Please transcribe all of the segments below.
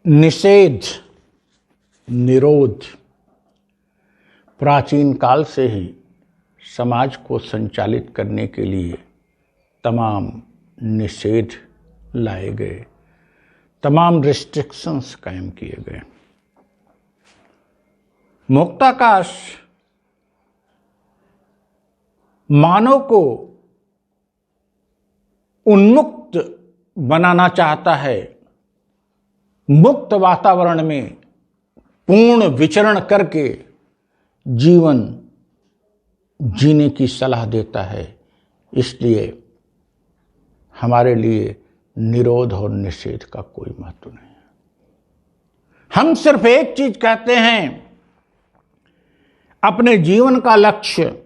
निषेध, निरोध प्राचीन काल से ही समाज को संचालित करने के लिए तमाम निषेध लाए गए, तमाम रिस्ट्रिक्शंस कायम किए गए। मुक्ताकाश मानव को उन्मुक्त बनाना चाहता है, मुक्त वातावरण में पूर्ण विचरण करके जीवन जीने की सलाह देता है। इसलिए हमारे लिए निरोध और निषेध का कोई महत्व नहीं है। हम सिर्फ एक चीज कहते हैं, अपने जीवन का लक्ष्य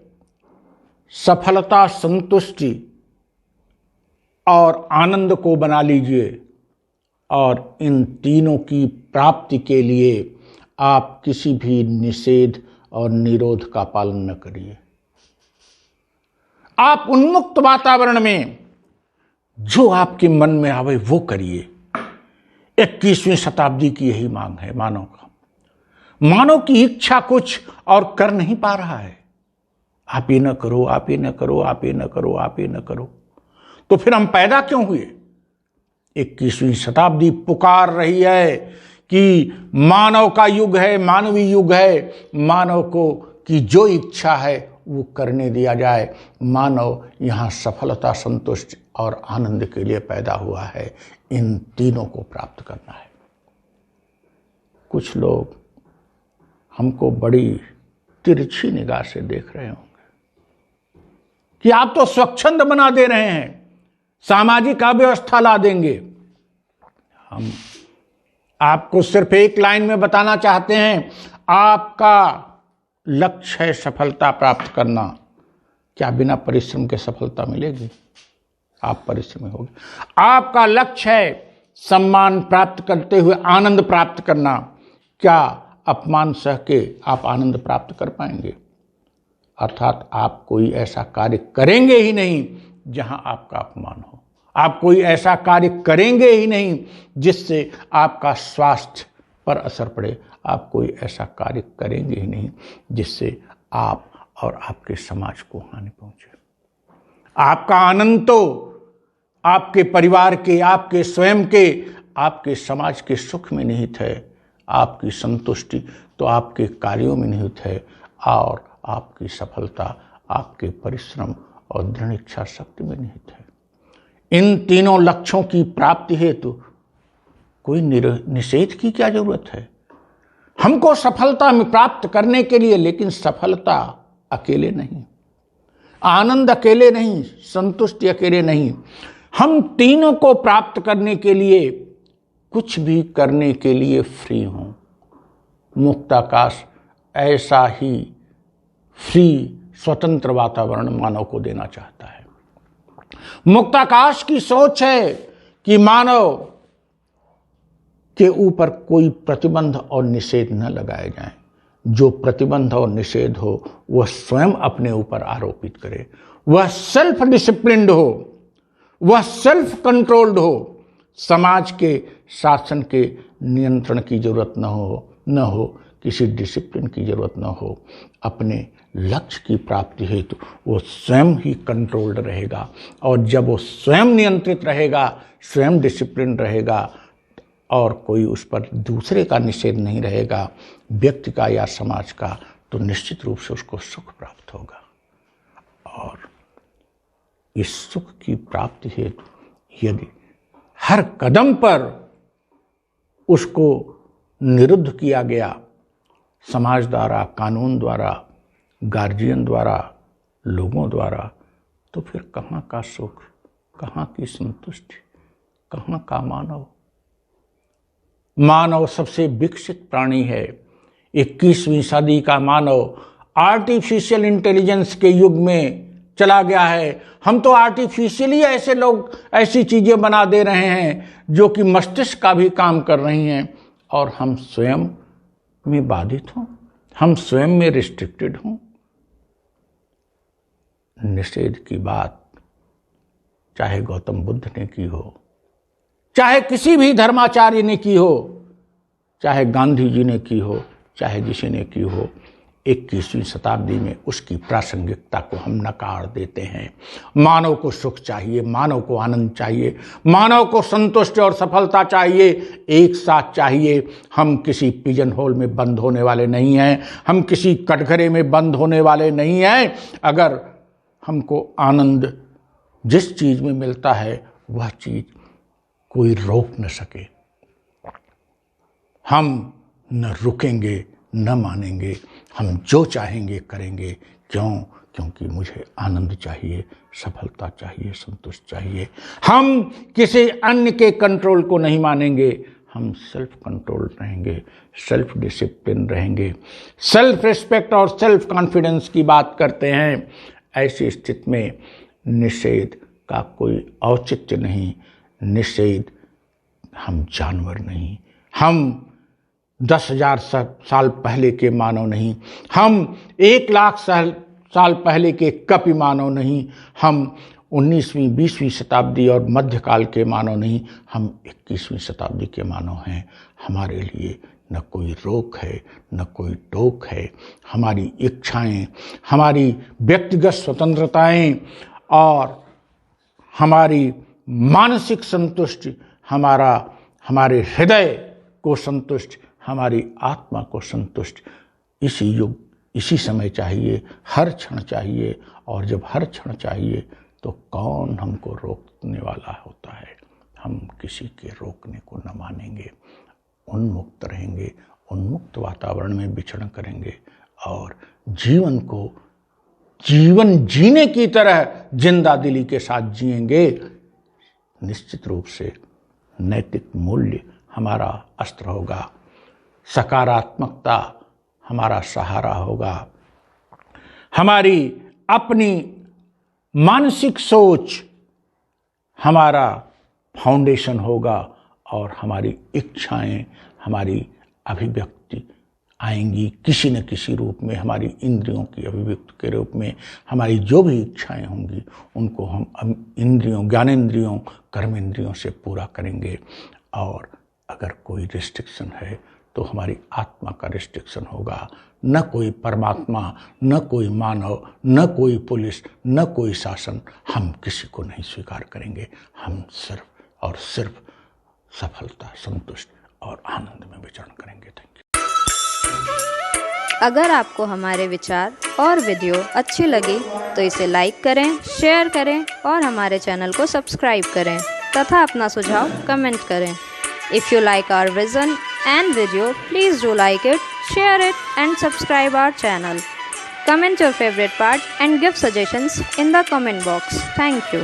सफलता, संतुष्टि और आनंद को बना लीजिए, और इन तीनों की प्राप्ति के लिए आप किसी भी निषेध और निरोध का पालन न करिए। आप उन्मुक्त वातावरण में जो आपके मन में आवे वो करिए। 21वीं शताब्दी की यही मांग है मानव का। मानव की इच्छा कुछ और कर नहीं पा रहा है। आप ये न करो, आप ये न करो, आप ये न करो, आप ये न करो। तो फिर हम पैदा क्यों हुए? 21वीं शताब्दी पुकार रही है कि मानव का युग है, मानवीय युग है। मानव को की जो इच्छा है वो करने दिया जाए। मानव यहाँ सफलता, संतुष्टि और आनंद के लिए पैदा हुआ है। इन तीनों को प्राप्त करना है। कुछ लोग हमको बड़ी तिरछी निगाह से देख रहे होंगे कि आप तो स्वच्छंद बना दे रहे हैं, सामाजिक अव्यवस्था ला देंगे। हम आपको सिर्फ एक लाइन में बताना चाहते हैं, आपका लक्ष्य है सफलता प्राप्त करना। क्या बिना परिश्रम के सफलता मिलेगी? आप परिश्रमी होंगे। आपका लक्ष्य है सम्मान प्राप्त करते हुए आनंद प्राप्त करना। क्या अपमान सह के आप आनंद प्राप्त कर पाएंगे? अर्थात आप कोई ऐसा कार्य करेंगे ही नहीं जहां आपका अपमान हो। आप कोई ऐसा कार्य करेंगे ही नहीं जिससे आपका स्वास्थ्य पर असर पड़े। आप कोई ऐसा कार्य करेंगे ही नहीं जिससे आप और आपके समाज को हानि पहुंचे। आपका आनंद तो आपके परिवार के, आपके स्वयं के, आपके समाज के सुख में निहित है। आपकी संतुष्टि तो आपके कार्यों में निहित है, और आपकी सफलता आपके परिश्रम और दृढ़ इच्छा शक्ति में निहित है। इन तीनों लक्ष्यों की प्राप्ति हेतु कोई निषेध की क्या जरूरत है? हमको सफलता में प्राप्त करने के लिए, लेकिन सफलता अकेले नहीं, आनंद अकेले नहीं, संतुष्टि अकेले नहीं। हम तीनों को प्राप्त करने के लिए कुछ भी करने के लिए फ्री हों। मुक्ताकाश ऐसा ही फ्री, स्वतंत्र वातावरण मानव को देना चाहता है। मुक्ताकाश की सोच है कि मानव के ऊपर कोई प्रतिबंध और निषेध न लगाए जाएं। जो प्रतिबंध और निषेध हो वह स्वयं अपने ऊपर आरोपित करे। वह सेल्फ डिसिप्लिन्ड हो, वह सेल्फ कंट्रोल्ड हो। समाज के शासन के नियंत्रण की जरूरत न हो, किसी डिसिप्लिन की जरूरत न हो। अपने लक्ष्य की प्राप्ति हेतु वो स्वयं ही कंट्रोल्ड रहेगा, और जब वो स्वयं नियंत्रित रहेगा, स्वयं डिसिप्लिन रहेगा, और कोई उस पर दूसरे का निषेध नहीं रहेगा, व्यक्ति का या समाज का, तो निश्चित रूप से उसको सुख प्राप्त होगा। और इस सुख की प्राप्ति हेतु यदि हर कदम पर उसको निरुद्ध किया गया, समाज द्वारा, कानून द्वारा, गार्जियन द्वारा, लोगों द्वारा, तो फिर कहाँ का सुख, कहाँ की संतुष्टि, कहाँ का मानव? मानव सबसे विकसित प्राणी है। 21वीं सदी का मानव आर्टिफिशियल इंटेलिजेंस के युग में चला गया है। हम तो आर्टिफिशियली ऐसे लोग ऐसी चीजें बना दे रहे हैं जो कि मस्तिष्क का भी काम कर रही हैं, और हम स्वयं में बाधित हों, हम स्वयं में रिस्ट्रिक्टेड हों। निषेध की बात चाहे गौतम बुद्ध ने की हो, चाहे किसी भी धर्माचार्य ने की हो, चाहे गांधी जी ने की हो, चाहे जिसी ने की हो, 21वीं शताब्दी में उसकी प्रासंगिकता को हम नकार देते हैं। मानव को सुख चाहिए, मानव को आनंद चाहिए, मानव को संतुष्टि और सफलता चाहिए, एक साथ चाहिए। हम किसी पिजन होल में बंद होने वाले नहीं हैं, हम किसी कटघरे में बंद होने वाले नहीं हैं। अगर हमको आनंद जिस चीज़ में मिलता है वह चीज़ कोई रोक न सके, हम न रुकेंगे न मानेंगे, हम जो चाहेंगे करेंगे। क्यों? क्योंकि मुझे आनंद चाहिए, सफलता चाहिए, संतुष्ट चाहिए। हम किसी अन्य के कंट्रोल को नहीं मानेंगे, हम सेल्फ कंट्रोल रहेंगे, सेल्फ डिसिप्लिन रहेंगे, सेल्फ रिस्पेक्ट और सेल्फ कॉन्फिडेंस की बात करते हैं। ऐसी स्थिति में निषेध का कोई औचित्य नहीं। निषेध, हम जानवर नहीं, हम 10,000 साल पहले के मानव नहीं, हम 1,00,000 साल पहले के कपि मानव नहीं, हम 19वीं 20वीं शताब्दी और मध्यकाल के मानव नहीं, हम 21वीं शताब्दी के मानव हैं। हमारे लिए न कोई रोक है, न कोई टोक है। हमारी इच्छाएं, हमारी व्यक्तिगत स्वतंत्रताएं और हमारी मानसिक संतुष्टि, हमारे हृदय को संतुष्ट, हमारी आत्मा को संतुष्ट इसी युग, इसी समय चाहिए, हर क्षण चाहिए। और जब हर क्षण चाहिए तो कौन हमको रोकने वाला होता है? हम किसी के रोकने को न मानेंगे, उन्मुक्त रहेंगे, उन्मुक्त वातावरण में विचरण करेंगे और जीवन को जीवन जीने की तरह जिंदा दिली के साथ जिएंगे। निश्चित रूप से नैतिक मूल्य हमारा अस्त्र होगा, सकारात्मकता हमारा सहारा होगा, हमारी अपनी मानसिक सोच हमारा फाउंडेशन होगा और हमारी इच्छाएं, हमारी अभिव्यक्ति आएंगी किसी न किसी रूप में। हमारी इंद्रियों की अभिव्यक्ति के रूप में हमारी जो भी इच्छाएं होंगी उनको हम इंद्रियों, ज्ञानेंद्रियों, कर्मेंद्रियों से पूरा करेंगे। और अगर कोई रिस्ट्रिक्शन है तो हमारी आत्मा का रिस्ट्रिक्शन होगा। न कोई परमात्मा, न कोई मानव, न कोई पुलिस, न कोई शासन, हम किसी को नहीं स्वीकार करेंगे। हम सिर्फ और सिर्फ सफलता, संतुष्ट और आनंद में विचरण करेंगे। Thank you. अगर आपको हमारे विचार और वीडियो अच्छी लगी तो इसे लाइक करें, शेयर करें और हमारे चैनल को सब्सक्राइब करें तथा अपना सुझाव कमेंट करें। If you like our vision and video, please do like it, share it and subscribe our channel. Comment your favorite part and give suggestions in the comment box. Thank you.